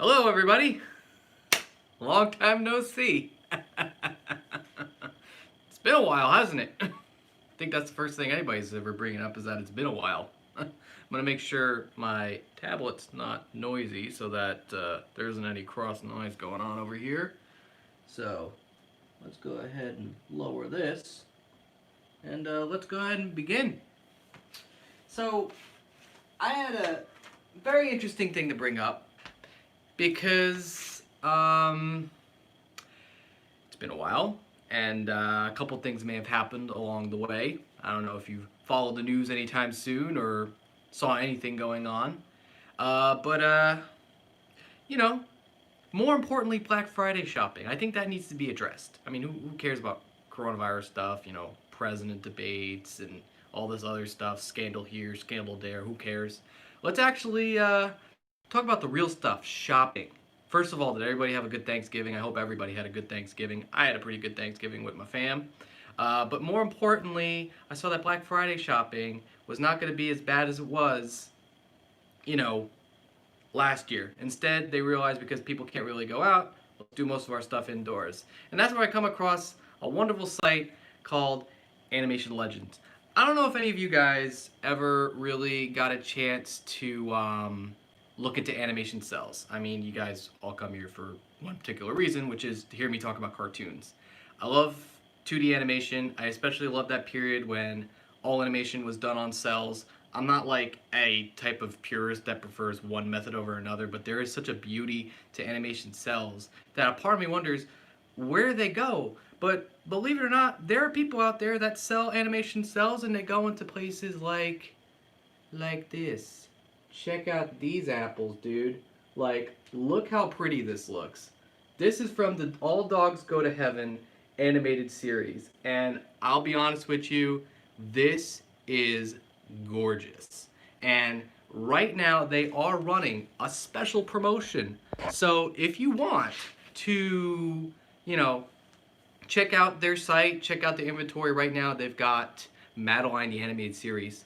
Hello, everybody. Long time no see. It's been a while, hasn't it? I think that's the first thing anybody's ever bringing up is that it's been a while. I'm gonna make sure my tablet's not noisy so that there isn't any cross noise going on over here. So let's go ahead and lower this, and let's go ahead and begin. So I had a very interesting thing to bring up because it's been a while, and a couple things may have happened along the way. I don't know if you followed the news anytime soon or saw anything going on, but you know, more importantly, Black Friday shopping. I think that needs to be addressed. I mean, who cares about coronavirus stuff? You know, president debates and all this other stuff. Scandal here, scandal there. Who cares? Let's actually talk about the real stuff, shopping. First of all, did everybody have a good Thanksgiving? I hope everybody had a good Thanksgiving. I had a pretty good Thanksgiving with my fam. But more importantly, I saw that Black Friday shopping was not going to be as bad as it was, you know, last year. Instead, they realized because people can't really go out, let's do most of our stuff indoors. And that's where I come across a wonderful site called Animation Legends. I don't know if any of you guys ever really got a chance to look into animation cells. I mean, you guys all come here for one particular reason, which is to hear me talk about cartoons. I love 2D animation. I especially love that period when all animation was done on cells. I'm not like a type of purist that prefers one method over another, but there is such a beauty to animation cells that a part of me wonders where they go. But believe it or not, there are people out there that sell animation cells, and they go into places like this. Check out these apples, dude. Like, look how pretty this looks. This is from the All Dogs Go to Heaven animated series, and I'll be honest with you, this is gorgeous. And right now they are running a special promotion. So if you want to, you know, check out their site, check out the inventory right now, they've got Madeline the animated series.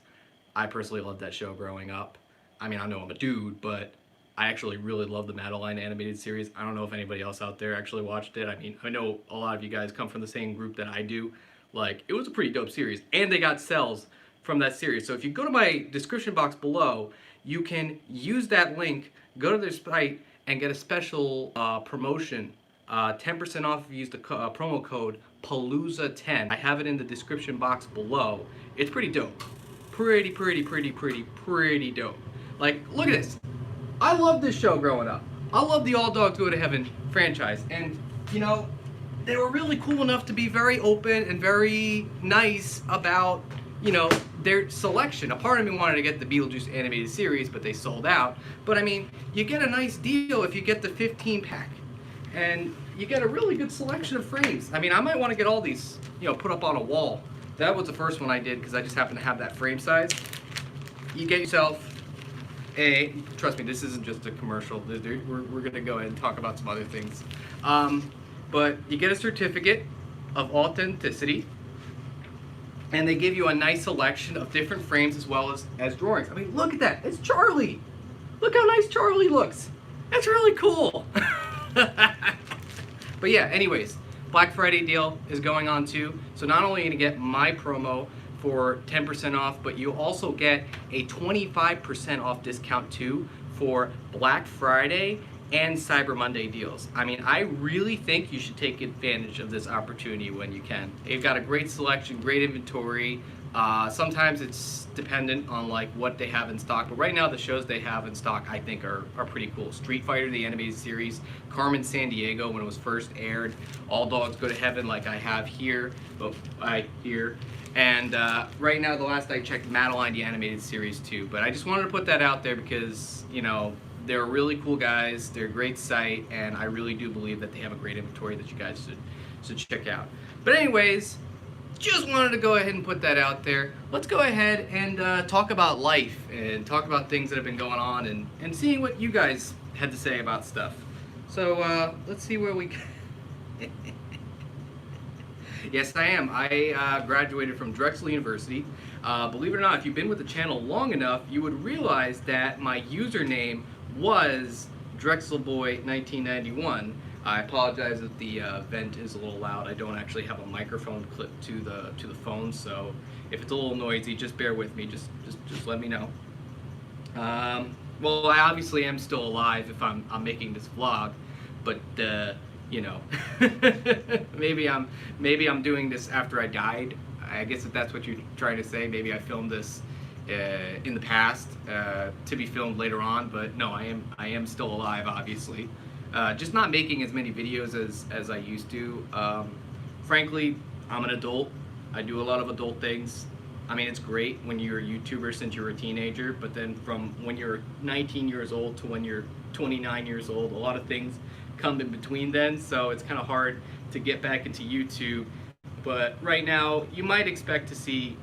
I personally loved that show growing up. I mean, I know I'm a dude, but I actually really love the Madeline animated series. I don't know if anybody else out there actually watched it. I mean, I know a lot of you guys come from the same group that I do. Like, it was a pretty dope series, and they got cells from that series. So if you go to my description box below, you can use that link, go to their site, and get a special promotion. 10% off if you use the promo code Palooza10. I have it in the description box below. It's pretty dope. Pretty dope. Like, look at this. I loved this show growing up. I love the All Dogs Go to Heaven franchise. And, you know, they were really cool enough to be very open and very nice about, you know, their selection. A part of me wanted to get the Beetlejuice animated series, but they sold out. But, I mean, you get a nice deal if you get the 15-pack. And you get a really good selection of frames. I mean, I might want to get all these, you know, put up on a wall. That was the first one I did because I just happened to have that frame size. You get yourself trust me, this isn't just a commercial. We're going to go ahead and talk about some other things. But you get a certificate of authenticity, and they give you a nice selection of different frames as well as drawings. I mean, look at that. It's Charlie. Look how nice Charlie looks. That's really cool. But yeah, anyways, Black Friday deal is going on too. So not only are you going to get my promo for 10% off, but you also get a 25% off discount too for Black Friday and Cyber Monday deals. I mean, I really think you should take advantage of this opportunity when you can. They've got a great selection, great inventory. Sometimes it's dependent on like what they have in stock, but right now the shows they have in stock I think are pretty cool. Street Fighter, the animated series, Carmen Sandiego when it was first aired, All Dogs Go to Heaven like I have here, and right now the last I checked, Madeline the animated series too. But I just wanted to put that out there because, you know, they're really cool guys, they're a great site, and I really do believe that they have a great inventory that you guys should check out. But anyways, just wanted to go ahead and put that out there. Let's go ahead and talk about life and talk about things that have been going on and seeing what you guys had to say about stuff. So let's see where we Yes, I am. I graduated from Drexel University. Believe it or not, if you've been with the channel long enough, you would realize that my username was Drexelboy1991. I apologize if the vent is a little loud. I don't actually have a microphone clipped to the phone, so if it's a little noisy, just bear with me. Just let me know. Well, I obviously am still alive if I'm making this vlog, but you know, maybe I'm doing this after I died. I guess if that's what you're trying to say. Maybe I filmed this in the past to be filmed later on, but no, I am still alive, obviously. Just not making as many videos as I used to. Frankly, I'm an adult. I do a lot of adult things. I mean, it's great when you're a YouTuber since you're a teenager, but then from when you're 19 years old to when you're 29 years old, a lot of things come in between then, so it's kind of hard to get back into YouTube. But right now, you might expect to see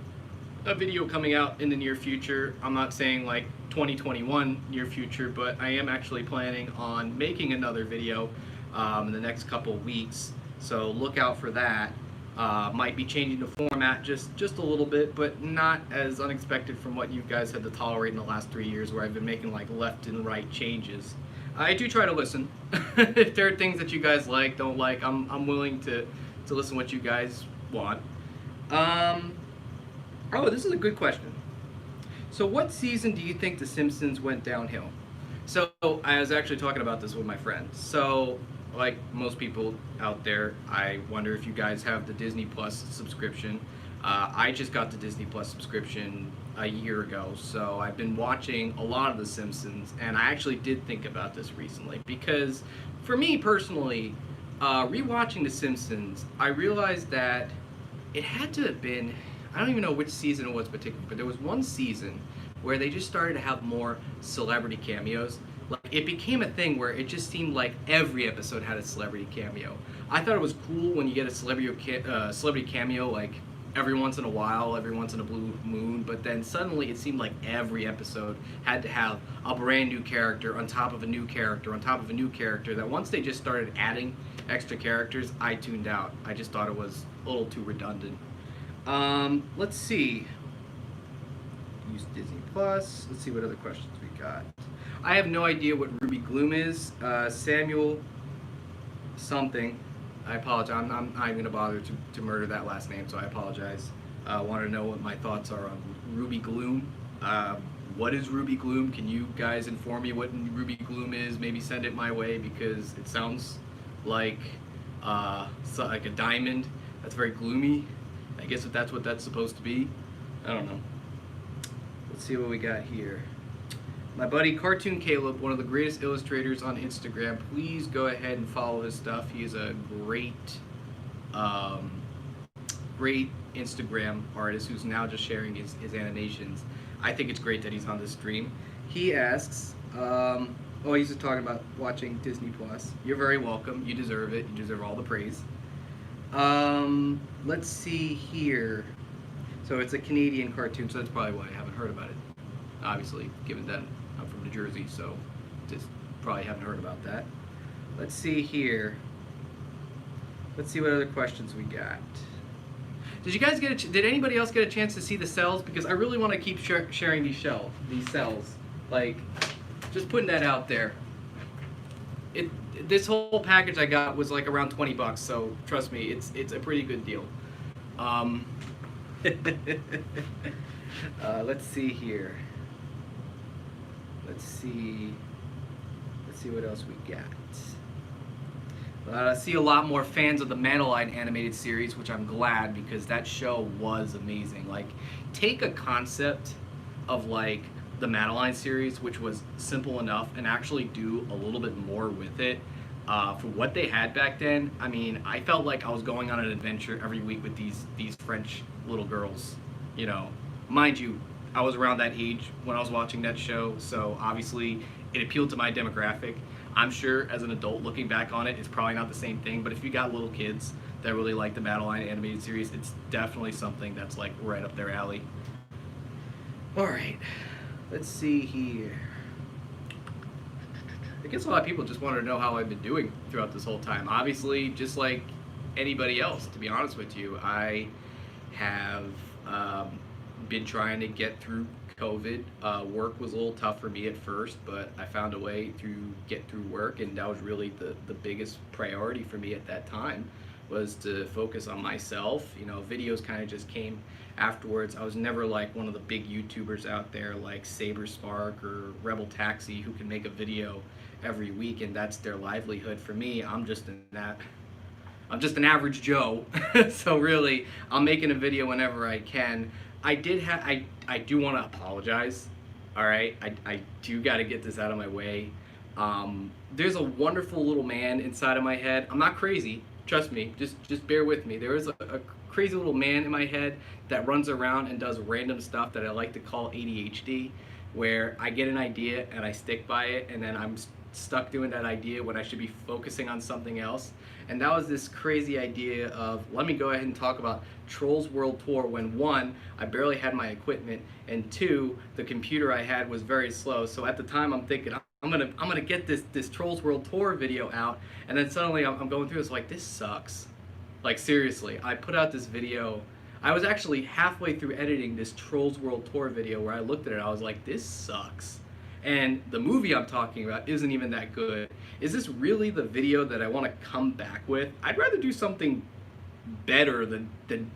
a video coming out in the near future. I'm not saying like 2021 near future, but I am actually planning on making another video in the next couple weeks, so look out for that. Might be changing the format just a little bit, but not as unexpected from what you guys had to tolerate in the last 3 years where I've been making like left and right changes. I do try to listen. If there are things that you guys like, don't like, I'm willing to listen to what you guys want. Oh, this is a good question. So what season do you think The Simpsons went downhill? So I was actually talking about this with my friends. So like most people out there, I wonder if you guys have the Disney Plus subscription. I just got the Disney Plus subscription a year ago, so I've been watching a lot of The Simpsons, and I actually did think about this recently because for me personally, rewatching The Simpsons, I realized that it had to have been, I don't even know which season it was particularly, but there was one season where they just started to have more celebrity cameos. Like, it became a thing where it just seemed like every episode had a celebrity cameo. I thought it was cool when you get a celebrity cameo like every once in a while, every once in a blue moon, but then suddenly it seemed like every episode had to have a brand new character on top of a new character on top of a new character, that once they just started adding extra characters, I tuned out. I just thought it was a little too redundant. Let's see. Use Disney Plus. Let's see what other questions we got. I have no idea what Ruby Gloom is. Samuel something. I apologize. I'm not even going to bother to murder that last name, so I apologize. I want to know what my thoughts are on Ruby Gloom. What is Ruby Gloom? Can you guys inform me what Ruby Gloom is? Maybe send it my way, because it sounds like a diamond. That's very gloomy. I guess if that's what that's supposed to be. I don't know. Let's see what we got here. My buddy Cartoon Caleb, one of the greatest illustrators on Instagram. Please go ahead and follow his stuff. He is a great Instagram artist who's now just sharing his animations. I think it's great that he's on this stream. He asks, oh, he's just talking about watching Disney Plus. You're very welcome. You deserve it. You deserve all the praise. Let's see here. So it's a Canadian cartoon, so that's probably why I haven't heard about it. Obviously, given that I'm from New Jersey, so just probably haven't heard about that. Let's see here. Let's see what other questions we got. Did you guys get did anybody else get a chance to see the cells? Because I really want to keep sharing these cells. Like, just putting that out there. This whole package I got was like around 20 bucks, so trust me, it's a pretty good deal. Let's see here. Let's see what else we got. I see a lot more fans of the Madeline animated series, which I'm glad, because that show was amazing. Like, take a concept of like the Madeline series, which was simple enough, and actually do a little bit more with it. For what they had back then, I mean, I felt like I was going on an adventure every week with these French little girls. You know, mind you, I was around that age when I was watching that show, so obviously it appealed to my demographic. I'm sure as an adult looking back on it, it's probably not the same thing, but if you got little kids that really like the Madeline animated series, it's definitely something that's like right up their alley. Alright, let's see here. I guess a lot of people just wanted to know how I've been doing throughout this whole time. Obviously, just like anybody else, to be honest with you, I have been trying to get through COVID. Work was a little tough for me at first, but I found a way to get through work, and that was really the biggest priority for me at that time, was to focus on myself. You know, videos kind of just came afterwards. I was never like one of the big YouTubers out there like Saber Spark or Rebel Taxi who can make a video every week and that's their livelihood. For me, I'm just an average Joe. So really, I'm making a video whenever I can. I do want to apologize. All right, I do got to get this out of my way. There's a wonderful little man inside of my head. I'm not crazy. Trust me. Just bear with me. There is a crazy little man in my head that runs around and does random stuff that I like to call ADHD, where I get an idea and I stick by it, and then I'm stuck doing that idea when I should be focusing on something else. And that was this crazy idea of, let me go ahead and talk about Trolls World Tour, when one, I barely had my equipment, and two, the computer I had was very slow. So at the time I'm thinking, I'm gonna get this Trolls World Tour video out, and then suddenly I'm going through this like, this sucks. Like seriously, I put out this video. I was actually halfway through editing this Trolls World Tour video where I looked at it, I was like, this sucks. And the movie I'm talking about isn't even that good. Is this really the video that I want to come back with? I'd rather do something better than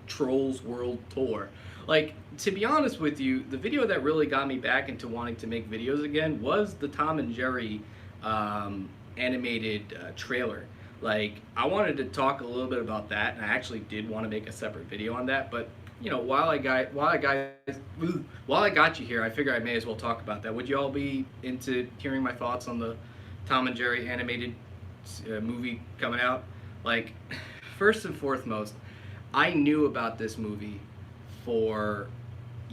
Trolls World Tour. Like, to be honest with you, the video that really got me back into wanting to make videos again was the Tom and Jerry animated trailer. Like, I wanted to talk a little bit about that, and I actually did want to make a separate video on that, but you know, while I got you here, I figure I may as well talk about that. Would you all be into hearing my thoughts on the Tom and Jerry animated movie coming out? Like, first and foremost, I knew about this movie for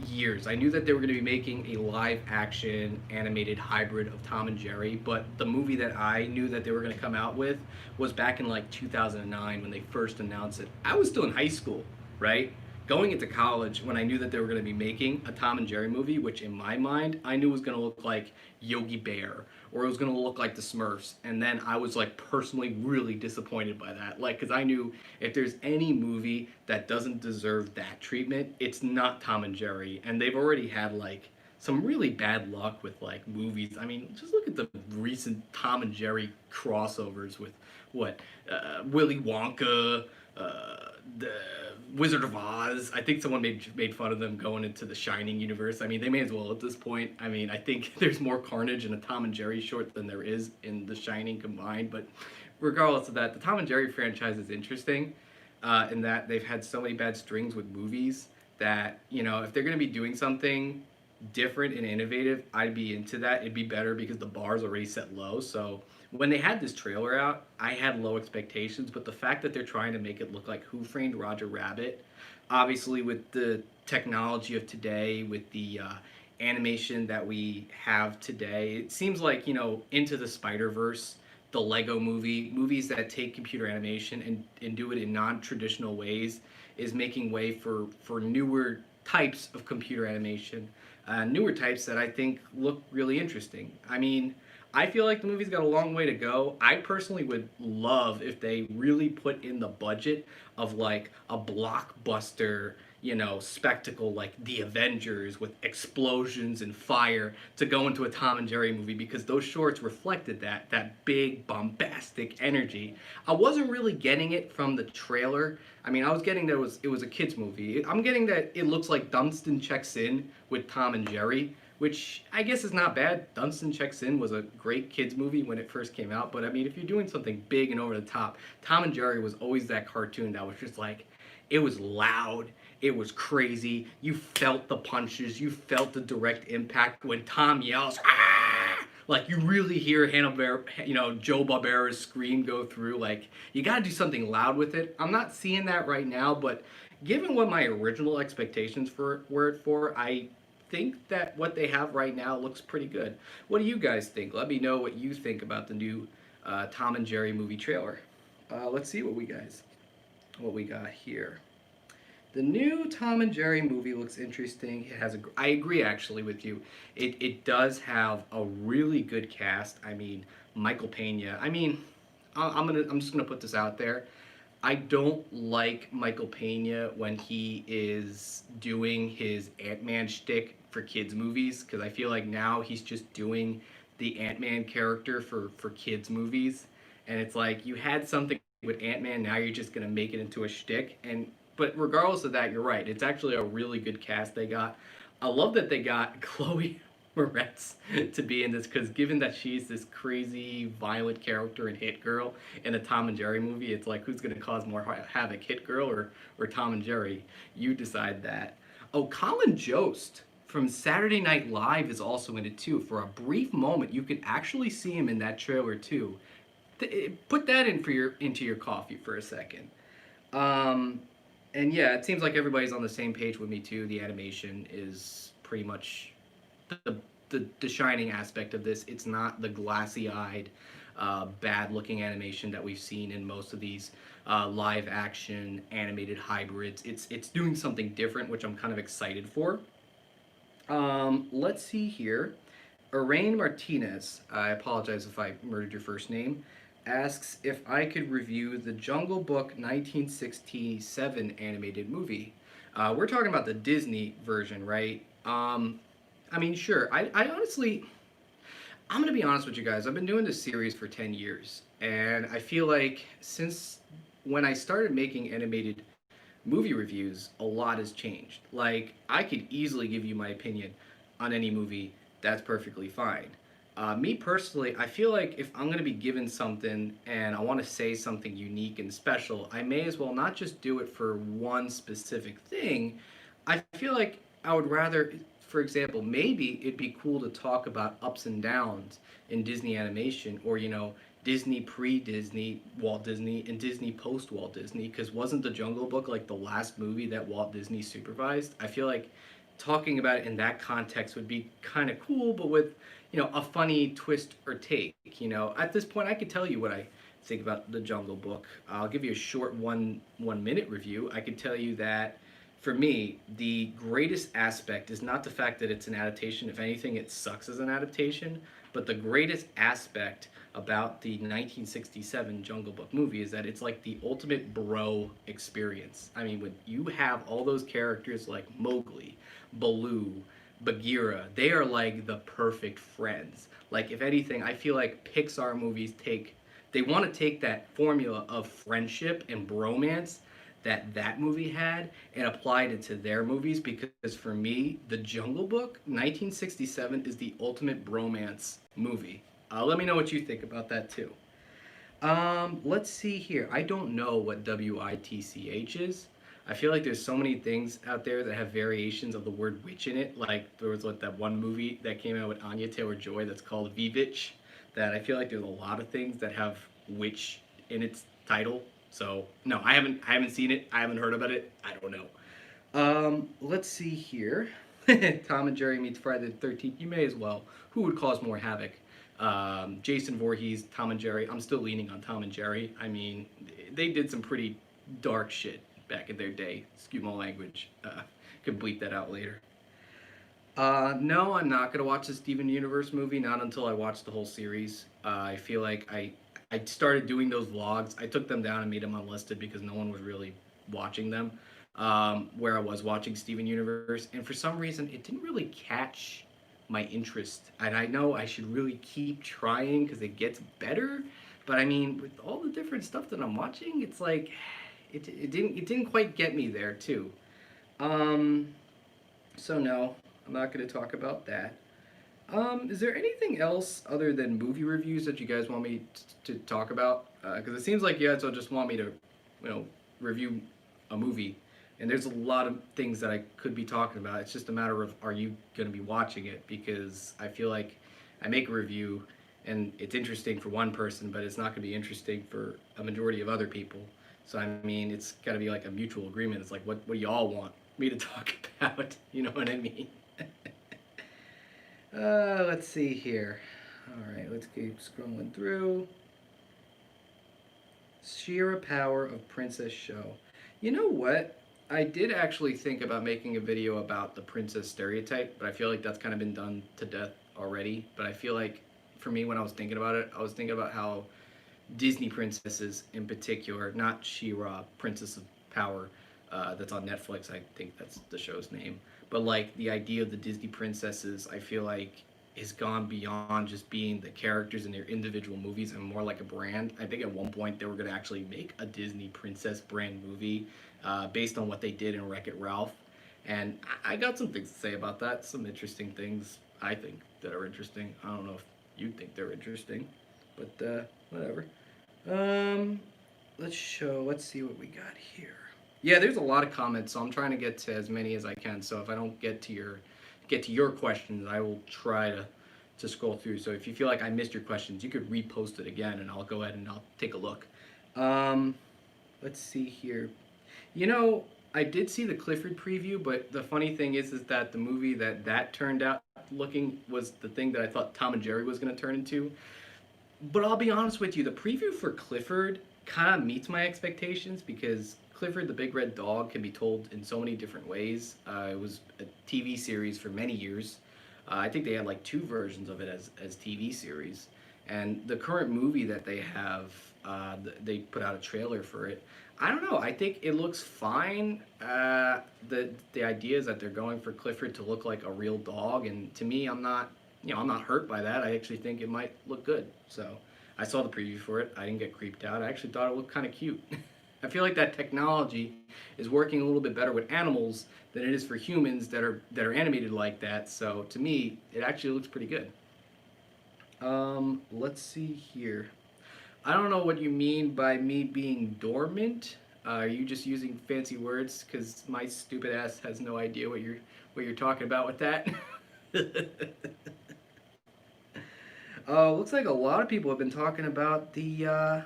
years. I knew that they were going to be making a live action animated hybrid of Tom and Jerry, but the movie that I knew that they were going to come out with was back in like 2009 when they first announced it. I was still in high school, right? Going into college, when I knew that they were going to be making a Tom and Jerry movie, which in my mind I knew was going to look like Yogi Bear, or it was going to look like the Smurfs, and then I was like personally really disappointed by that. Like, because I knew if there's any movie that doesn't deserve that treatment, it's not Tom and Jerry, and they've already had like some really bad luck with like movies. I mean, just look at the recent Tom and Jerry crossovers with what Willy Wonka, the Wizard of Oz. I think someone made fun of them going into the Shining universe. I mean, they may as well at this point. I mean, I think there's more carnage in a Tom and Jerry short than there is in the Shining combined. But regardless of that, the Tom and Jerry franchise is interesting in that they've had so many bad strings with movies that, you know, if they're going to be doing something different and innovative, I'd be into that. It'd be better because the bar's already set low. So when they had this trailer out, I had low expectations, but the fact that they're trying to make it look like Who Framed Roger Rabbit, obviously with the technology of today, with the animation that we have today, it seems like, you know, Into the Spider-Verse, the Lego movie, movies that take computer animation and do it in non-traditional ways is making way for newer types of computer animation, newer types that I think look really interesting. I mean, I feel like the movie's got a long way to go. I personally would love if they really put in the budget of like a blockbuster, you know, spectacle like The Avengers with explosions and fire to go into a Tom and Jerry movie, because those shorts reflected that big bombastic energy. I wasn't really getting it from the trailer. I mean, I was getting that it was a kids movie. I'm getting that it looks like Dunstan Checks In with Tom and Jerry, which I guess is not bad. Dunstan Checks In was a great kids movie when it first came out, but I mean, if you're doing something big and over the top, Tom and Jerry was always that cartoon that was just like, it was loud, it was crazy, you felt the punches, you felt the direct impact when Tom yells, ah! Like, you really hear Joe Barbera's scream go through. Like, you gotta do something loud with it. I'm not seeing that right now, but given what my original expectations were for, I think that what they have right now looks pretty good. What do you guys think? Let me know what you think about the new Tom and Jerry movie trailer. Let's see what we got here. The new Tom and Jerry movie looks interesting. It has I agree actually with you. It does have a really good cast. I mean, Michael Pena. I mean, I'm just gonna put this out there. I don't like Michael Pena when he is doing his Ant-Man shtick for kids movies, because I feel like now he's just doing the Ant-Man character for kids movies, and it's like you had something with Ant-Man, now you're just gonna make it into a shtick. And but regardless of that, you're right. It's actually a really good cast they got. I love that they got Chloe Moretz to be in this, because given that she's this crazy violent character in Hit Girl in a Tom and Jerry movie, it's like who's gonna cause more havoc, Hit Girl or Tom and Jerry? You decide that. Oh, Colin Jost from Saturday Night Live is also in it too. For a brief moment, you could actually see him in that trailer too. Put that in for your into your coffee for a second. Um, and yeah, it seems like everybody's on the same page with me too. The animation is pretty much the the shining aspect of this. It's not the glassy-eyed, bad-looking animation that we've seen in most of these live-action animated hybrids. It's doing something different, which I'm kind of excited for. Let's see here. Arain Martinez, I apologize if I murdered your first name, asks if I could review the Jungle Book 1967 animated movie. We're talking about the Disney version, right? I mean, sure. I honestly, I'm gonna be honest with you guys. I've been doing this series for 10 years, and I feel like since when I started making animated movie reviews, a lot has changed. Like, I could easily give you my opinion on any movie. That's perfectly fine. Me personally, I feel like if I'm going to be given something and I want to say something unique and special, I may as well not just do it for one specific thing. I feel like I would rather, for example, maybe it'd be cool to talk about ups and downs in Disney animation, or, Disney pre-Disney, Walt Disney, and Disney post-Walt Disney, because wasn't The Jungle Book like the last movie that Walt Disney supervised? I feel like talking about it in that context would be kind of cool, but with, a funny twist or take. At this point, I could tell you what I think about The Jungle Book. I'll give you a short one minute review. I could tell you that for me, the greatest aspect is not the fact that it's an adaptation. If anything, it sucks as an adaptation. But the greatest aspect about the 1967 Jungle Book movie is that it's like the ultimate bro experience. I mean, when you have all those characters like Mowgli, Baloo, Bagheera, they are like the perfect friends. Like, if anything, I feel like Pixar movies they want to take that formula of friendship and bromance that movie had and applied it to their movies, because for me, The Jungle Book 1967 is the ultimate bromance movie. Let me know what you think about that too. Let's see here. I don't know what WITCH is. I feel like there's so many things out there that have variations of the word witch in it. Like there was that one movie that came out with Anya Taylor-Joy that's called Vivitch. That I feel like there's a lot of things that have witch in its title. So no, I haven't seen it. I haven't heard about it. I don't know. Let's see here. Tom and Jerry meets Friday the 13th. You may as well. Who would cause more havoc? Jason Voorhees, Tom and Jerry. I'm still leaning on Tom and Jerry. I mean, they did some pretty dark shit back in their day. Excuse my language. Could bleep that out later. No, I'm not gonna watch the Steven Universe movie. Not until I watch the whole series. I feel like I started doing those vlogs. I took them down and made them unlisted because no one was really watching them. Where I was watching Steven Universe, and for some reason it didn't really catch my interest. And I know I should really keep trying because it gets better. But I mean, with all the different stuff that I'm watching, it's like it didn't quite get me there too. Um, so no, I'm not going to talk about that. Is there anything else other than movie reviews that you guys want me to talk about? Because it seems like you guys will just want me to, review a movie. And there's a lot of things that I could be talking about. It's just a matter of, are you going to be watching it? Because I feel like I make a review and it's interesting for one person, but it's not going to be interesting for a majority of other people. So, I mean, it's got to be like a mutual agreement. It's like, what do y'all want me to talk about? You know what I mean? Let's see here. All right, let's keep scrolling through. Sheer power of Princess Show. You know what? I did actually think about making a video about the princess stereotype, but I feel like that's kind of been done to death already. But I feel like, for me, when I was thinking about it, I was thinking about how Disney princesses in particular, not She-Ra, Princess of Power, that's on Netflix, I think that's the show's name. but like the idea of the Disney princesses, I feel like has gone beyond just being the characters in their individual movies and more like a brand. I think at one point they were going to actually make a Disney princess brand movie based on what they did in Wreck-It Ralph. And I got some things to say about that. Some interesting things I think that are interesting. I don't know if you think they're interesting, but whatever. Um, let's see what we got here. Yeah, there's a lot of comments, so I'm trying to get to as many as I can. So if I don't get to your questions, I will try to scroll through. So if you feel like I missed your questions, you could repost it again, and I'll go ahead and I'll take a look. Um, let's see here. You know, I did see the Clifford preview, but the funny thing is that the movie that turned out looking was the thing that I thought Tom and Jerry was going to turn into. But I'll be honest with you, the preview for Clifford kind of meets my expectations because Clifford the Big Red Dog can be told in so many different ways. It was a TV series for many years. I think they had like two versions of it as TV series. And the current movie that they have, they put out a trailer for it. I don't know. I think it looks fine. The idea is that they're going for Clifford to look like a real dog, and to me, I'm not hurt by that. I actually think it might look good. So I saw the preview for it. I didn't get creeped out. I actually thought it looked kind of cute. I feel like that technology is working a little bit better with animals than it is for humans that are animated like that. So to me, it actually looks pretty good. Let's see here. I don't know what you mean by me being dormant. Are you just using fancy words? Because my stupid ass has no idea what you're talking about with that. Looks like a lot of people have been talking about the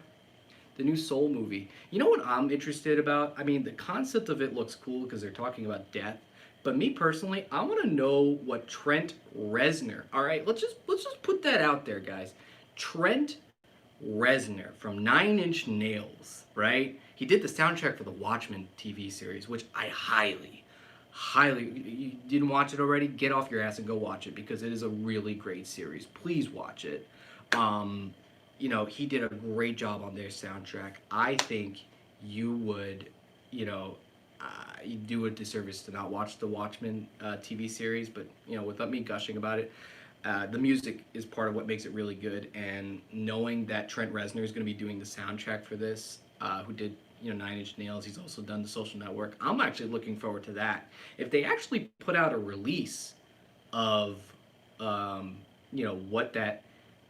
new Soul movie. You know what I'm interested about? I mean, the concept of it looks cool because they're talking about death. But me personally, I want to know what Trent Reznor. All right, let's just put that out there, guys. Trent Reznor from Nine Inch Nails, right? He did the soundtrack for the Watchmen TV series, which I highly, you didn't watch it already? Get off your ass and go watch it because it is a really great series. Please watch it. Um, he did a great job on their soundtrack. I think you would, you know, you do a disservice to not watch the Watchmen TV series, but without me gushing about it, the music is part of what makes it really good. And knowing that Trent Reznor is going to be doing the soundtrack for this, who did Nine Inch Nails, he's also done The Social Network. I'm actually looking forward to that. If they actually put out a release of, what that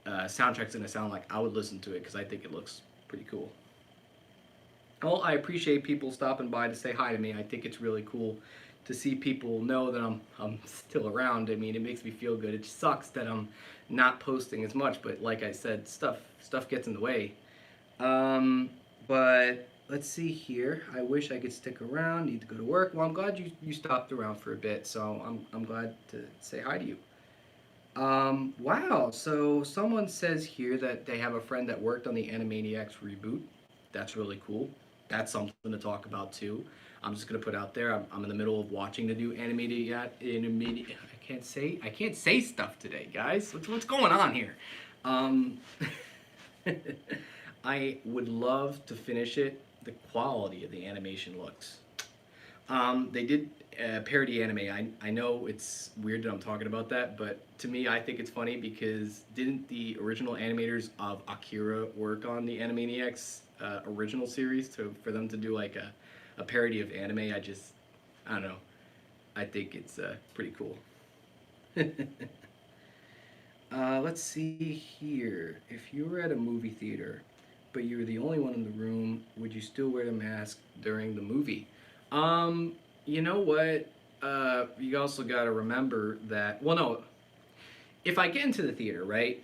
soundtrack's going to sound like, I would listen to it because I think it looks pretty cool. Well, I appreciate people stopping by to say hi to me. I think it's really cool to see people know that I'm still around. I mean, it makes me feel good. It sucks that I'm not posting as much, but like I said, stuff gets in the way. But let's see here. I wish I could stick around. Need to go to work. Well, I'm glad you stopped around for a bit, so I'm glad to say hi to you. Wow. So someone says here that they have a friend that worked on the Animaniacs reboot. That's really cool. That's something to talk about too. I'm just gonna put out there. I'm in the middle of watching the new animated. I can't say stuff today, guys. What's going on here? Um, I would love to finish it. The quality of the animation looks. They did parody anime. I know it's weird that I'm talking about that, but to me, I think it's funny because didn't the original animators of Akira work on the Animaniacs original series for them to do like a parody of anime? I don't know. I think it's pretty cool. Let's see here. If you were at a movie theater, but you were the only one in the room, would you still wear the mask during the movie? You know what? You also got to remember that. Well, no. If I get into the theater, right?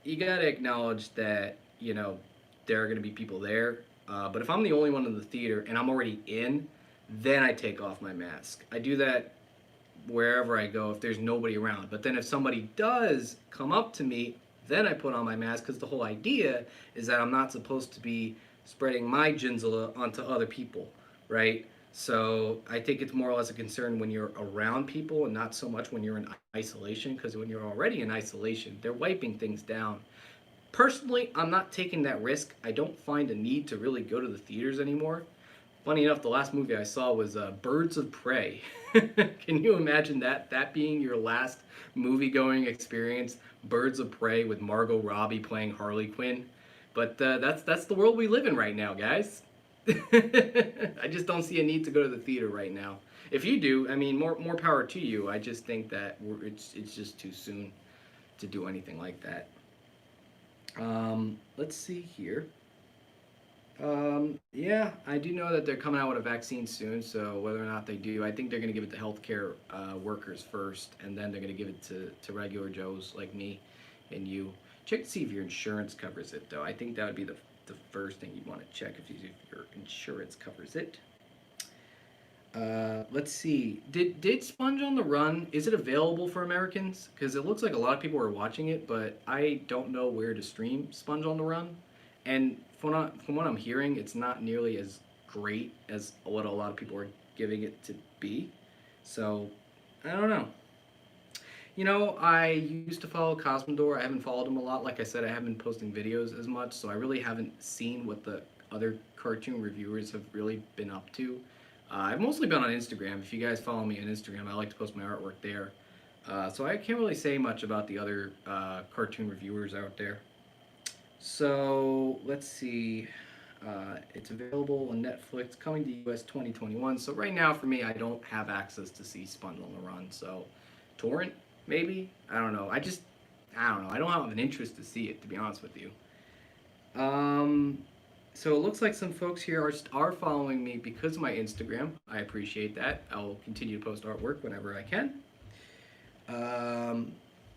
You got to acknowledge that there are going to be people there. But if I'm the only one in the theater and I'm already in, then I take off my mask. I do that wherever I go if there's nobody around. But then if somebody does come up to me, then I put on my mask because the whole idea is that I'm not supposed to be spreading my ginsela onto other people, right? So I think it's more or less a concern when you're around people and not so much when you're in isolation, because when you're already in isolation, they're wiping things down. Personally, I'm not taking that risk. I don't find a need to really go to the theaters anymore. Funny enough, the last movie I saw was Birds of Prey. Can you imagine that being your last movie going experience? Birds of Prey with Margot Robbie playing Harley Quinn. But that's the world we live in right now, guys. I just don't see a need to go to the theater right now. If you do, I mean, more power to you. I just think that it's just too soon to do anything like that. Let's see here. Yeah, I do know that they're coming out with a vaccine soon. So whether or not they do, I think they're going to give it to healthcare workers first, and then they're going to give it to regular Joes like me and you. Check to see if your insurance covers it, though. I think that would be the first thing you'd want to check if your insurance covers it. Let's see. Did Sponge on the Run, is it available for Americans? Because it looks like a lot of people are watching it, but I don't know where to stream Sponge on the Run. And from what I'm hearing, it's not nearly as great as what a lot of people are giving it to be. So, I don't know. You know, I used to follow Cosmodor. I haven't followed him a lot. Like I said, I haven't been posting videos as much, so I really haven't seen what the other cartoon reviewers have really been up to. I've mostly been on Instagram. If you guys follow me on Instagram, I like to post my artwork there. So I can't really say much about the other cartoon reviewers out there. So let's see. It's available on Netflix, coming to US 2021. So right now, for me, I don't have access to see Spun on the Run. So torrent, maybe. I don't know. I don't know. I don't have an interest to see it, to be honest with you. Um, so it looks like some folks here are following me because of my Instagram. I appreciate that. I'll continue to post artwork whenever I can. Um,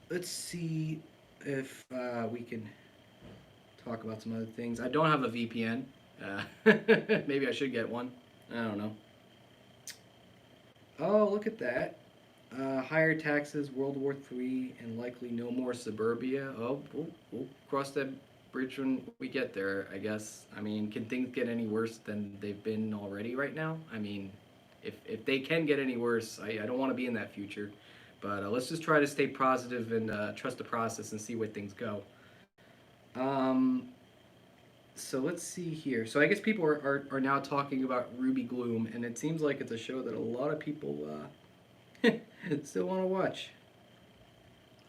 let's see if we can talk about some other things. I don't have a VPN. Maybe I should get one. I don't know. Oh, look at that. Higher taxes, World War III, and likely no more suburbia. Oh, we'll cross that bridge when we get there, I guess. I mean, can things get any worse than they've been already right now? I mean, if they can get any worse, I don't want to be in that future. But let's just try to stay positive and trust the process and see where things go. Um, so let's see here. So I guess people are now talking about Ruby Gloom, and it seems like it's a show that a lot of people still want to watch.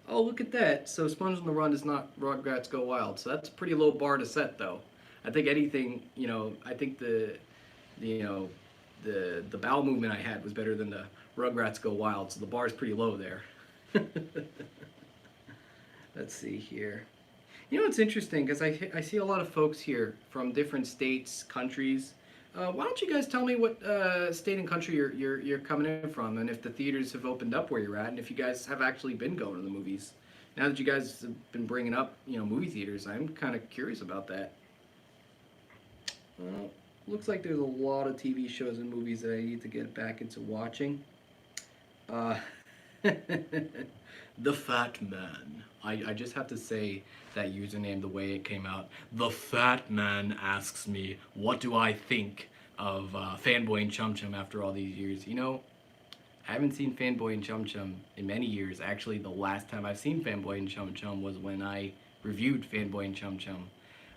Oh, look at that. So Sponge on the Run is not Rugrats Go Wild. So that's a pretty low bar to set, though. I think anything, I think you know, the bowel movement I had was better than the Rugrats Go Wild. So the bar's pretty low there. Let's see here. You know, it's interesting because I see a lot of folks here from different states, countries. Why don't you guys tell me what state and country you're coming in from, and if the theaters have opened up where you're at, and if you guys have actually been going to the movies? Now that you guys have been bringing up, movie theaters, I'm kind of curious about that. Well, looks like there's a lot of TV shows and movies that I need to get back into watching. Uh, the Fat Man. I just have to say that username the way it came out. The Fat Man asks me, what do I think of Fanboy and Chum Chum after all these years? I haven't seen Fanboy and Chum Chum in many years. Actually, the last time I've seen Fanboy and Chum Chum was when I reviewed Fanboy and Chum Chum.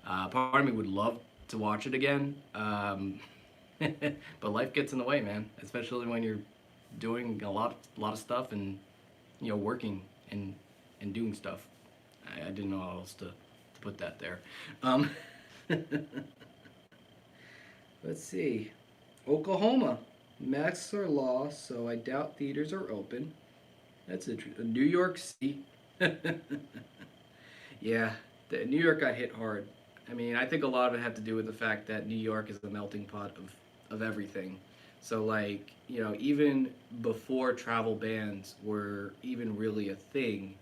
Part of me would love to watch it again, but life gets in the way, man. Especially when you're doing a lot of stuff and working and doing stuff. I didn't know how else to put that there. Let's see. Oklahoma. Masks are law, so I doubt theaters are open. That's interesting. New York City. Yeah, New York got hit hard. I mean, I think a lot of it had to do with the fact that New York is the melting pot of everything. So, like, even before travel bans were even really a thing,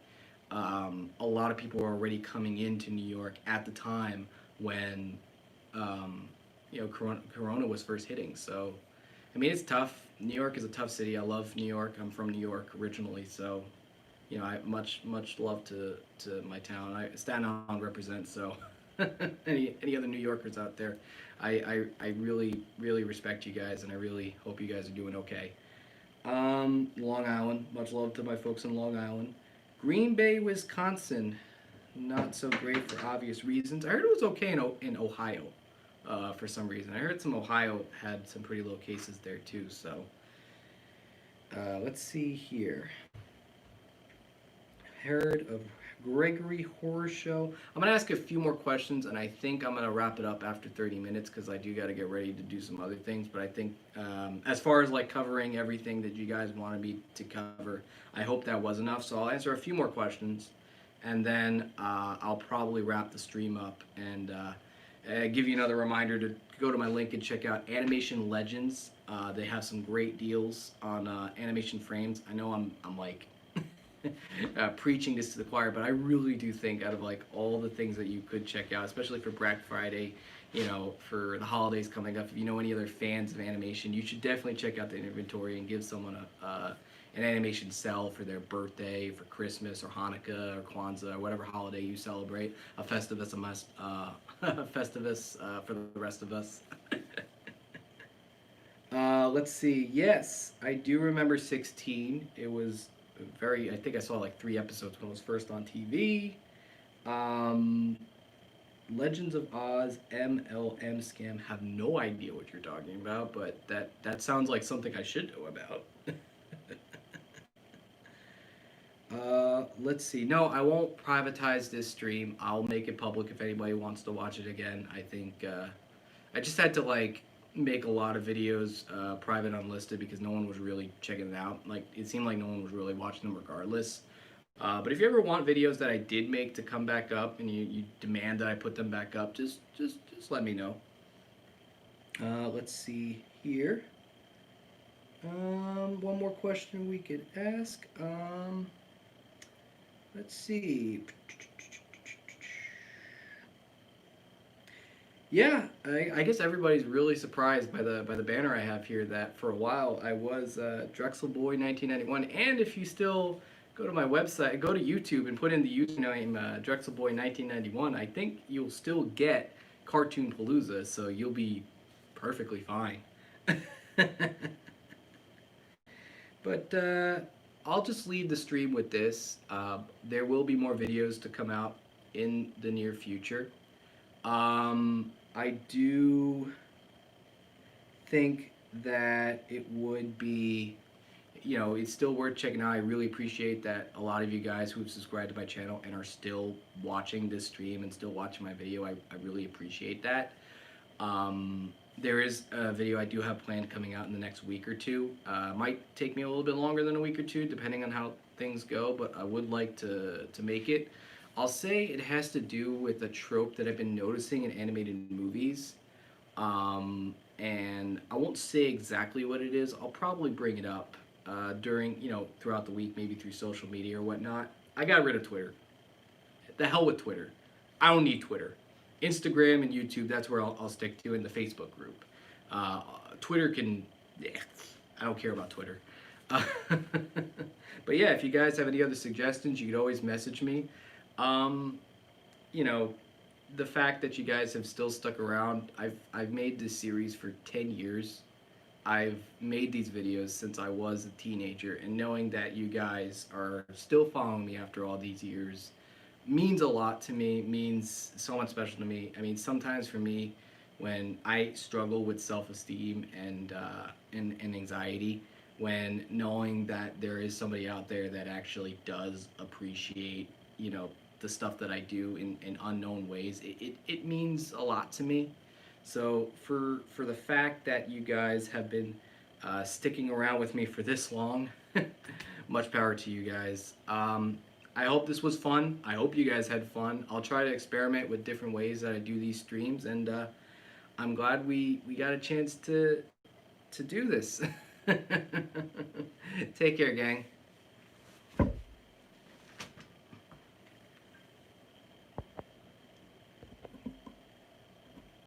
a lot of people were already coming into New York at the time when, Corona was first hitting. So, I mean, it's tough. New York is a tough city. I love New York. I'm from New York originally, so I much love to my town. Staten Island represents. So, any other New Yorkers out there, I really respect you guys, and I really hope you guys are doing okay. Long Island. Much love to my folks in Long Island. Green Bay, Wisconsin. Not so great for obvious reasons. I heard it was okay in Ohio. for some reason. I heard some Ohio had some pretty low cases there too. So let's see here. Heard of Gregory Horror Show. I'm gonna ask a few more questions, and I think I'm gonna wrap it up after 30 minutes because I do got to get ready to do some other things. But I think as far as like covering everything that you guys wanted me to cover, I hope that was enough. So I'll answer a few more questions, and then I'll probably wrap the stream up and give you another reminder to go to my link and check out Animation Legends. They have some great deals on animation frames. I know I'm like preaching this to the choir, but I really do think out of like all the things that you could check out, especially for Black Friday, you know, for the holidays coming up, if you know any other fans of animation, you should definitely check out the inventory and give someone an animation cell for their birthday, for Christmas or Hanukkah or Kwanzaa or whatever holiday you celebrate. A Festivus, a must, Festivus for the rest of us. Let's see. Yes, I do remember 16. It was I think I saw like 3 episodes when it was first on TV. Um, Legends of Oz MLM scam. Have no idea what you're talking about, but that sounds like something I should know about. Let's see. No, I won't privatize this stream. I'll make it public if anybody wants to watch it again. I think I just had to like make a lot of videos private unlisted because no one was really checking it out. Like it seemed like no one was really watching them regardless. But if you ever want videos that I did make to come back up and you demand that I put them back up, just let me know. Let's see here. One more question we could ask. Let's see. Yeah, I guess everybody's really surprised by the banner I have here. That for a while I was Drexel Boy 1991, and if you still go to my website, go to YouTube and put in the username Drexel Boy 1991, I think you'll still get Cartoon Palooza, so you'll be perfectly fine. But I'll just leave the stream with this. There will be more videos to come out in the near future. I do think that it would be, you know, it's still worth checking out. I really appreciate that a lot of you guys who've subscribed to my channel and are still watching this stream and still watching my video. I really appreciate that. There is a video I do have planned coming out in the next week or two. Might take me a little bit longer than a week or two, depending on how things go, but I would like to make it. I'll say it has to do with a trope that I've been noticing in animated movies. And I won't say exactly what it is. I'll probably bring it up during, you know, throughout the week, maybe through social media or whatnot. I got rid of Twitter. The hell with Twitter. I don't need Twitter. Instagram and YouTube, that's where I'll stick to, in the Facebook group. Twitter can, yeah, I don't care about Twitter. But yeah, if you guys have any other suggestions, you could always message me. You know, the fact that you guys have still stuck around, I've made this series for 10 years. I've made these videos since I was a teenager, and knowing that you guys are still following me after all these years means a lot to me, means so much special to me. I mean, sometimes for me, when I struggle with self-esteem and anxiety, when knowing that there is somebody out there that actually does appreciate, you know, the stuff that I do in unknown ways, it means a lot to me. So for the fact that you guys have been sticking around with me for this long, much power to you guys. I hope this was fun. I hope you guys had fun. I'll try to experiment with different ways that I do these streams, and I'm glad we got a chance to do this. Take care, gang.